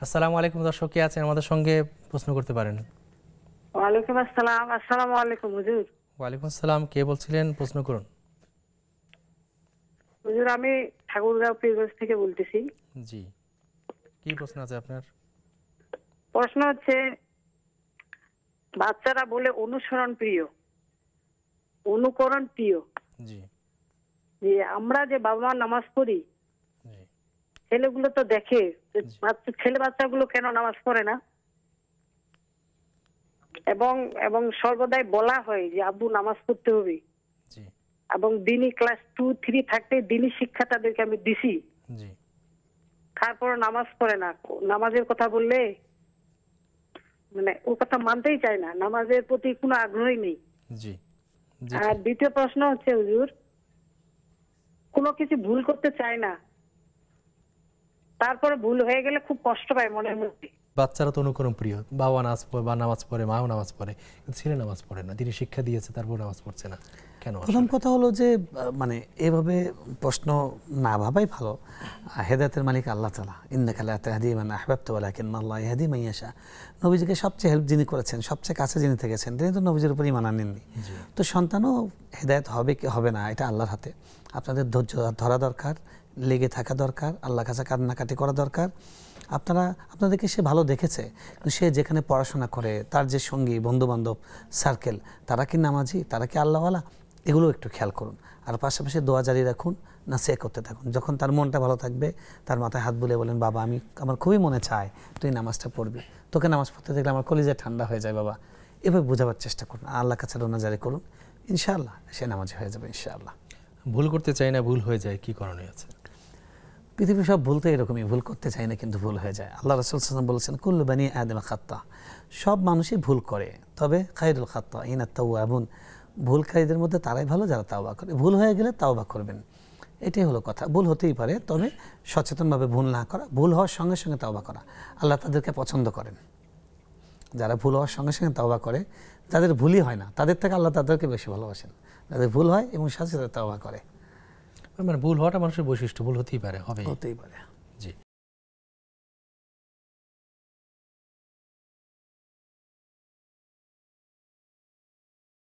আসসালামু আলাইকুম দর্শক, কে আছেন আমাদের সঙ্গে প্রশ্ন করতে পারেন। ওয়ালাইকুম আসসালাম। আসসালামু আলাইকুম হুজুর। ওয়ালাইকুম আসসালাম, কে বলছিলেন, প্রশ্ন করুন। হুজুর আমি ঠাকুরগাঁও পীরগঞ্জ থেকে বলতেছি। জি, কি প্রশ্ন আছে আপনার? প্রশ্ন হচ্ছে, বাচ্চারা বলে অনুসরণ প্রিয়, অনুকরণ প্রিয়। জি যে আমরা যে বাবা মা নামাজ পড়ি, জি ছেলেগুলো তো দেখে, ছেলে বাচ্চাগুলো কেন নামাজ পড়ে না? এবং এবং সর্বদাই বলা হয় যে আব্বু নামাজ পড়তে হবে, জি এবং দিনই ক্লাস 2, 3 থাকতে দিনই শিক্ষা তাদেরকে আমি দিছি, জি তারপর নামাজ পড়ে না। নামাজের কথা বললে মানে ও কথা মানতেই চায় না, নামাজের প্রতি কোনো আগ্রহই নেই। জি জি আর দ্বিতীয় প্রশ্ন হচ্ছে হুজুর, কোনো কিছু ভুল করতে চায় না, তারপরে ভুল হয়ে গেলে খুব কষ্ট পায় মনের মধ্যে। বাচ্চারা তো অনুকরণ প্রিয়, বাবা নামাজ পড়ে, মাও নামাজ পড়ে, কিন্তু ছেলে নামাজ পড়ে না। তিনি শিক্ষা দিয়েছে, তারপর নামাজ পড়ছে না কেন? প্রথম কথা হলো যে মানে এভাবে প্রশ্ন না ভাবাই ভালো। হেদায়েতের মালিক আল্লাহ তাআলা, ইন্নাকা লা তাহদি মান আহবাবতা ওয়ালাকিন্নাল্লাহু ইয়াহদি মান ইয়াশা। নবীজিকে সবচেয়ে হেল্প যিনি করেছেন, সবচেয়ে কাছে যিনি থেকেছেন, তিনি তো নবীজির উপর ঈমান আনেননি। তো সন্তানও হেদায়েত হবে কি হবে না এটা আল্লাহর হাতে। আপনাদের ধৈর্য ধরা দরকার, লেগে থাকা দরকার, আল্লাহর কাছে কান্নাকাটি করা দরকার। আপনাদেরকে সে ভালো দেখেছে, কিন্তু সে যেখানে পড়াশোনা করে, তার যে সঙ্গী বন্ধুবান্ধব সার্কেল, তারা কি নামাজি, তারা কি আল্লাহওয়ালা, এগুলো একটু খেয়াল করুন। আর পাশাপাশি দোয়া জারি রাখুন, না সে করতে থাকুন। যখন তার মনটা ভালো থাকবে, তার মাথায় হাত বুলিয়ে বলেন, বাবা আমার খুবই মনে চায় তুই নামাজটা পড়বি, তোকে নামাজ পড়তে দেখলে আমার কলিজা ঠান্ডা হয়ে যায় বাবা। এভাবে বোঝাবার চেষ্টা করুন, আল্লাহর কাছে রোনা জারি করুন, ইনশাআল্লাহ সে নামাজি হয়ে যাবে ইনশাআল্লাহ। ভুল করতে চাই না, ভুল হয়ে যায়, কি করণীয় আছে? পৃথিবীর সব ভুল তো এরকমই, ভুল করতে চায় না কিন্তু ভুল হয়ে যায়। আল্লাহ রাসূল সাল্লাল্লাহু আলাইহি ওয়াসাল্লাম বলেছেন, কুল্লু বানি আদম খাত্তা, সব মানুষই ভুল করে, তবে খায়রুল খাত্তাইনা তাওয়াবুন, ভুলকারীদের মধ্যে তারাই ভালো যারা তাওবা করে। ভুল হয়ে গেলে তাওবা করবেন, এটাই হলো কথা। ভুল হতেই পারে, তবে সচেতনভাবে ভুল না করা, ভুল হওয়ার সঙ্গে সঙ্গে তাওবা করা। আল্লাহ তাদেরকে পছন্দ করেন যারা ভুল হওয়ার সঙ্গে সঙ্গে তাওবা করে। যাদের ভুলই হয় না তাদের থেকে আল্লাহ তাদেরকে বেশি ভালোবাসেন, যাদের ভুল হয় এবং সাথে সাথে তাওবা করে। মানে ভুল হওয়াটা মানুষের বৈশিষ্ট্য, ভুল হতেই পারে, হতেই পারে।